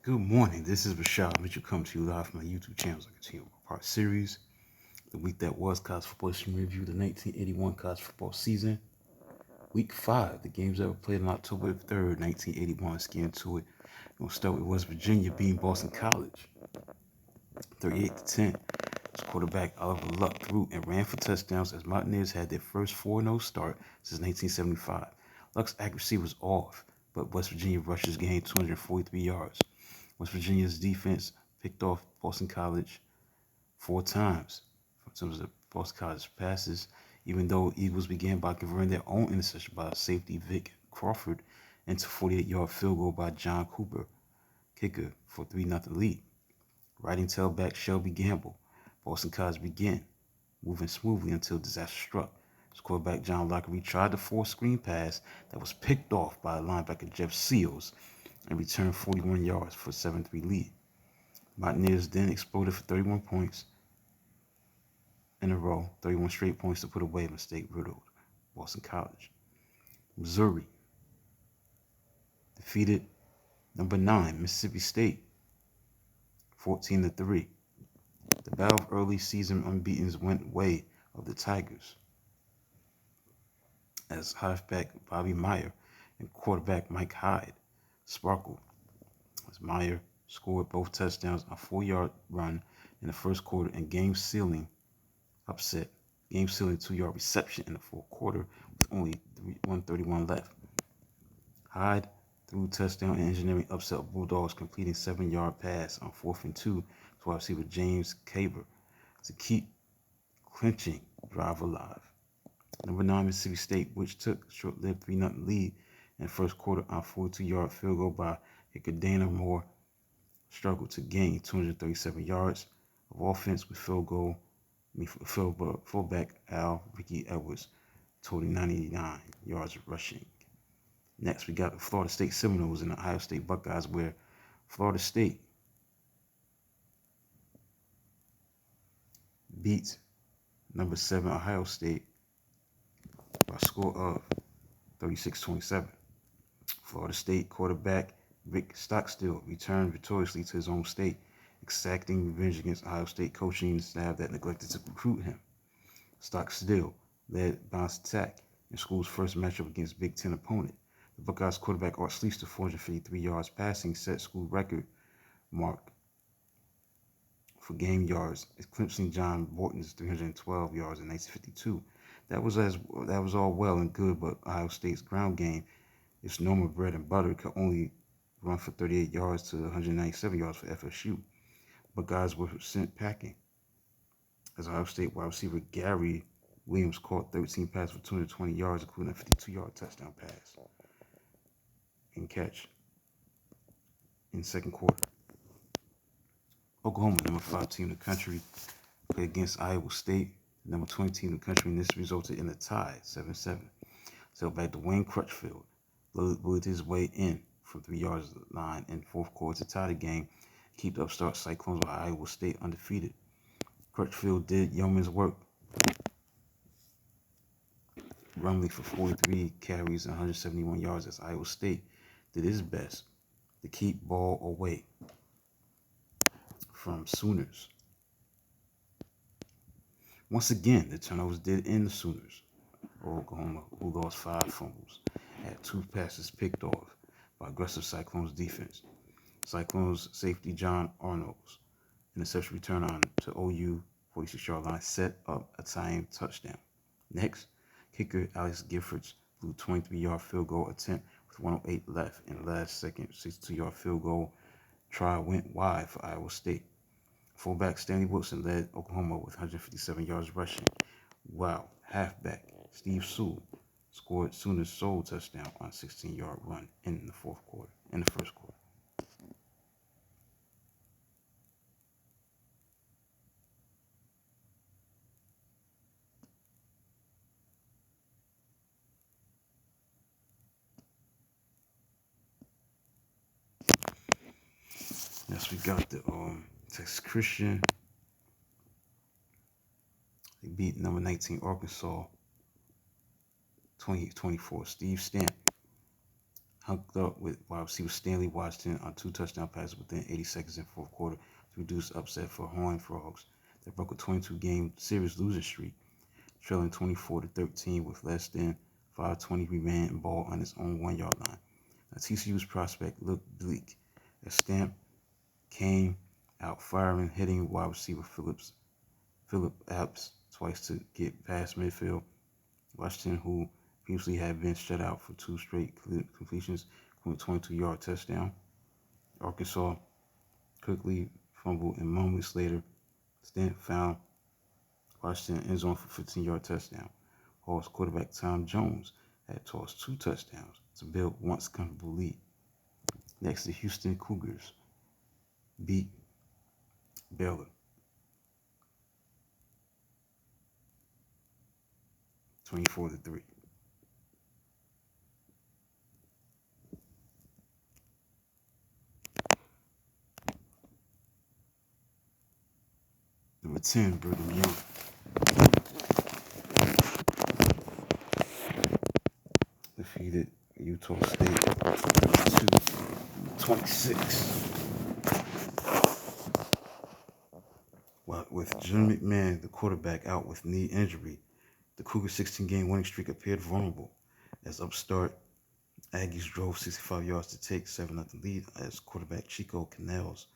Good morning. This is Rashad Mitchell coming to you live from my YouTube channel as I continue my part series. The week that was college football history review, the 1981 college football season. Week 5, the games that were played on October 3rd, 1981. Let's get into it. We'll start with West Virginia beating Boston College 38-10. Its quarterback Oliver Luck threw and ran for touchdowns as Mountaineers had their first 4-0 start since 1975. Luck's accuracy was off, but West Virginia rushers gained 243 yards. West Virginia's defense picked off Boston College 4 times in terms of Boston College passes, even though Eagles began by converting their own interception by safety Vic Crawford into a 48-yard field goal by John Cooper, kicker, for 3-0 lead. Riding tailback Shelby Gamble, Boston College began moving smoothly until disaster struck. His quarterback John Lockery tried to force screen pass that was picked off by linebacker Jeff Seals and returned 41 yards for a 7-3 lead. Mountaineers then exploded for 31 points in a row, 31 straight points to put away mistake-riddled Boston College. Missouri defeated number 9 Mississippi State 14-3. The battle of early season unbeatens went way of the Tigers as halfback Bobby Meyer and quarterback Mike Hyde sparkled as Meyer scored both touchdowns on a 4-yard run in the first quarter and game-sealing 2-yard reception in the fourth quarter with only 1:31 left. Hyde threw touchdown and engineering upset Bulldogs, completing 7-yard pass on 4th and 2 to wide receiver James Caver to keep clinching drive alive. Number 9 Mississippi State, which took a short-lived 3-0 lead in the first quarter on a 42-yard field goal by kicker Dana Moore, struggled to gain 237 yards of offense with fullback Al Ricky Edwards totaling 99 yards rushing. Next, we got the Florida State Seminoles and the Ohio State Buckeyes, where Florida State beat number 7 Ohio State by a score of 36-27. Florida State quarterback Rick Stockstill returned victoriously to his home state, exacting revenge against Ohio State coaching staff that neglected to recruit him. Stockstill led bounce attack in school's first matchup against Big Ten opponent. The Buckeyes quarterback Art Schlichter, 453 yards passing, set school record mark for game yards, eclipsing John Borton's 312 yards in 1952. That was all well and good, but Ohio State's ground game, its normal bread and butter, could only run for 38 yards to 197 yards for FSU. Buckeyes were sent packing as Ohio State wide receiver Gary Williams caught 13 passes for 220 yards, including a 52-yard touchdown pass and catch in the second quarter. Oklahoma, number 5 team in the country, played against Iowa State, number 20 team in the country, and this resulted in a tie, 7-7. So back to Wayne Crutchfield bullied his way in from 3 yards line in fourth quarter to tie the game, keep the upstart Cyclones with Iowa State undefeated. Crutchfield did yeoman's work, running for 43 carries and 171 yards as Iowa State did his best to keep ball away from Sooners. Once again, the turnovers did end the Sooners. Oklahoma, who lost 5 fumbles, had 2 passes picked off by aggressive Cyclones defense. Cyclones safety John Arnold's interception return on to OU 46-yard line set up a tying touchdown. Next, kicker Alex Giffords blew a 23-yard field goal attempt with 1:08 left in the last second 62-yard field goal try went wide for Iowa State. Fullback Stanley Wilson led Oklahoma with 157 yards rushing, while halfback Steve Sewell scored Sooners' sole touchdown on a 16-yard run in the first quarter. Next, we got the Texas Christian. They beat number 19 Arkansas 20-24. Steve Stamp, hooked up with wide receiver Stanley Washington on 2 touchdown passes within 80 seconds in the fourth quarter to reduce upset for Horned Frogs that broke a 22-game series losing streak, trailing 24-13 with less than 5:20 remaining ball on its own 1-yard line. Now, TCU's prospect looked bleak as Stamp came out firing, hitting wide receiver Philip Epps twice to get past midfield. Washington, who previously had been shut out for 2 straight completions, from a 22-yard touchdown. Arkansas quickly fumbled, and moments later, Stamp found Washington end zone for a 15-yard touchdown. Hawks quarterback Tom Jones had tossed 2 touchdowns to build once comfortable lead. Next, the Houston Cougars beat Baylor 24-3. Number 10, Brigham Young defeated Utah State 26. With Jim McMahon, the quarterback, out with knee injury, the Cougars' 16-game winning streak appeared vulnerable as upstart Aggies drove 65 yards to take 7-0 lead as quarterback Chico Canals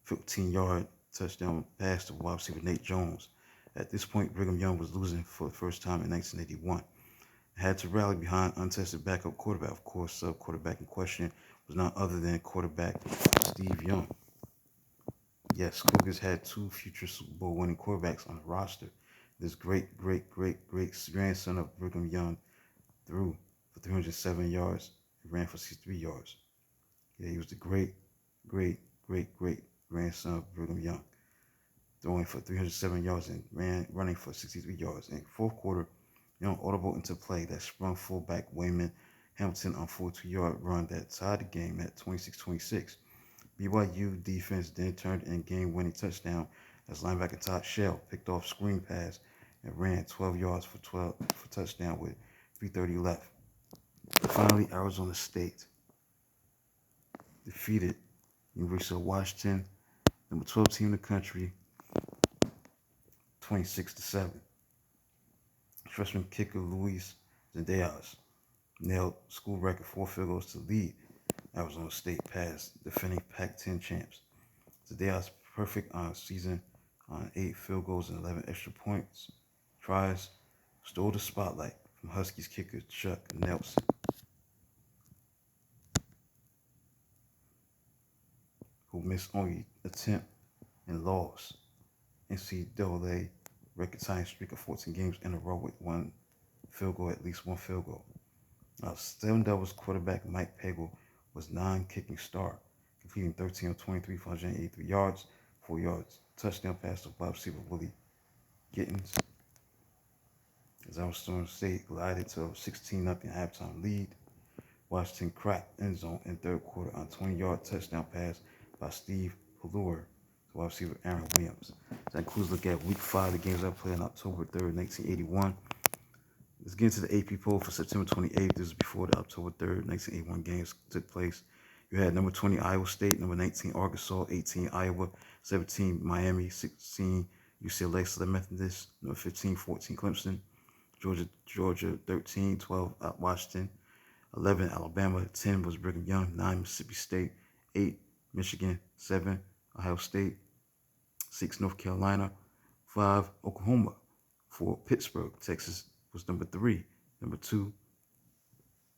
15-yard touchdown pass to wide receiver Nate Jones. At this point, Brigham Young was losing for the first time in 1981. Had to rally behind untested backup quarterback. Of course, sub-quarterback in question was none other than quarterback Steve Young. Yes, Cougars had 2 future Super Bowl winning quarterbacks on the roster. This great grandson of Brigham Young threw for 307 yards and ran for 63 yards. Yeah, he was the great grandson of Brigham Young, throwing for 307 yards and running for 63 yards. In the fourth quarter, Young audible into play that sprung fullback Wayman Hamilton on a 42-yard run that tied the game at 26-26. BYU defense then turned in game-winning touchdown as linebacker Todd Shell picked off screen pass and ran 12 yards for touchdown with 3:30 left. Finally, Arizona State defeated University of Washington, number 12 team in the country, 26-7. Freshman kicker Luis Zendejas nailed school record 4 field goals to lead Arizona State past defending Pac-10 champs. Zendejas perfect on season on 8 field goals and 11 extra points tries, stole the spotlight from Huskies kicker Chuck Nelson, who missed only attempt and lost NCAA record tying streak of 14 games in a row with one field goal, at least one field goal. Now, Seven Devils quarterback Mike Pagel was non-kicking star, completing 13 of 23 for 183 yards, 4 yards touchdown pass to wide receiver Willie Gittens. As Arizona State glided to a 16-0 halftime lead, Washington cracked end zone in third quarter on a 20-yard touchdown pass by Steve Pelluer to wide receiver Aaron Williams. That includes a look at Week 5, the games that played on October 3rd, 1981. Let's get into the AP poll for September 28th. This is before the October 3rd, 1981 games took place. You had number 20 Iowa State, number 19 Arkansas, 18 Iowa, 17 Miami, 16 UCLA Southern Methodist, number 15 14 Clemson, Georgia 13, 12 Washington, 11 Alabama, 10 was Brigham Young, 9 Mississippi State, 8 Michigan, 7 Ohio State, 6 North Carolina, 5 Oklahoma, 4 Pittsburgh, Texas was number 3, number 2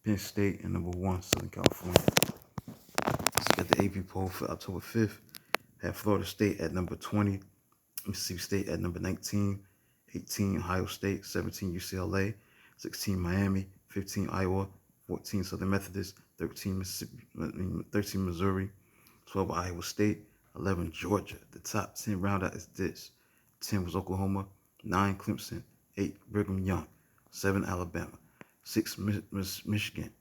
Penn State, and number 1 Southern California. Let's get the AP poll for October 5th. Had Florida State at number 20, Mississippi State at number 19, 18 Ohio State, 17 UCLA, 16 Miami, 15 Iowa, 14 Southern Methodist, 13 Missouri, 12 Iowa State, 11 Georgia. The top 10 roundout is this: 10 was Oklahoma, 9 Clemson, 8 Brigham Young, 7 Alabama, 6 Michigan,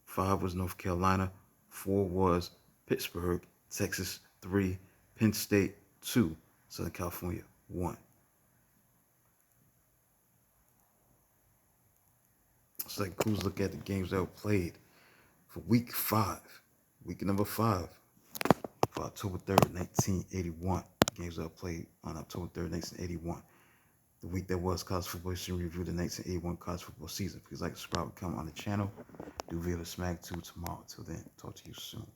5 was North Carolina, 4 was Pittsburgh, Texas, 3 Penn State, 2 Southern California, 1. Let's take a cruise look at the games that were played for week 5, week number 5 for October 3rd, 1981. Games that were played on October 3rd, 1981. The week that was college football history review, the 1981 college football season. Please like, subscribe, and comment on the channel. Do video to Smack 2 tomorrow. Till then, talk to you soon.